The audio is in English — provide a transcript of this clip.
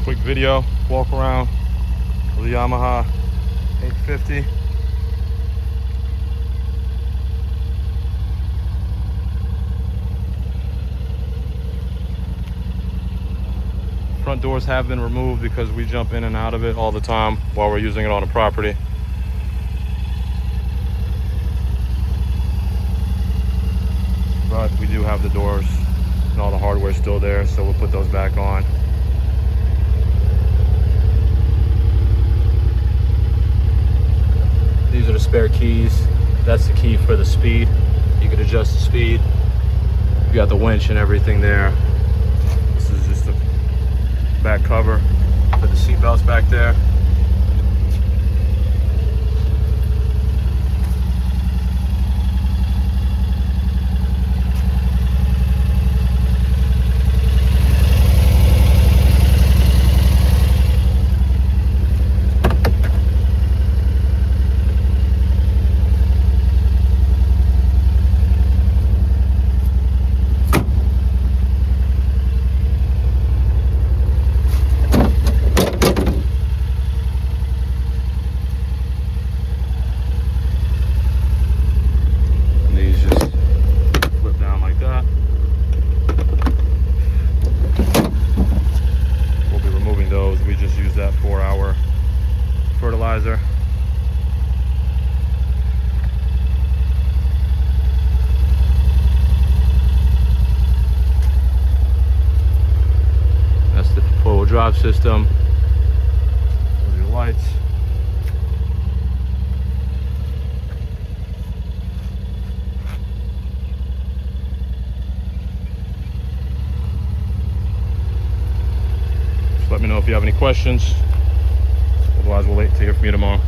quick video, walk around with the Yamaha X4. Front doors have been removed because we jump in and out of it all the time while we're using it on a property. But we do have the doors and all the hardware still there, so we'll put those back on. These are the spare keys. That's the key for the speed. You can adjust the speed. You got the winch and everything there. This is just the back cover for the seat belts back there. We just use that 4-hour fertilizer. That's the 4-wheel drive system. Those are your lights. Let me know if you have any questions. Otherwise, we'll wait to hear from you tomorrow.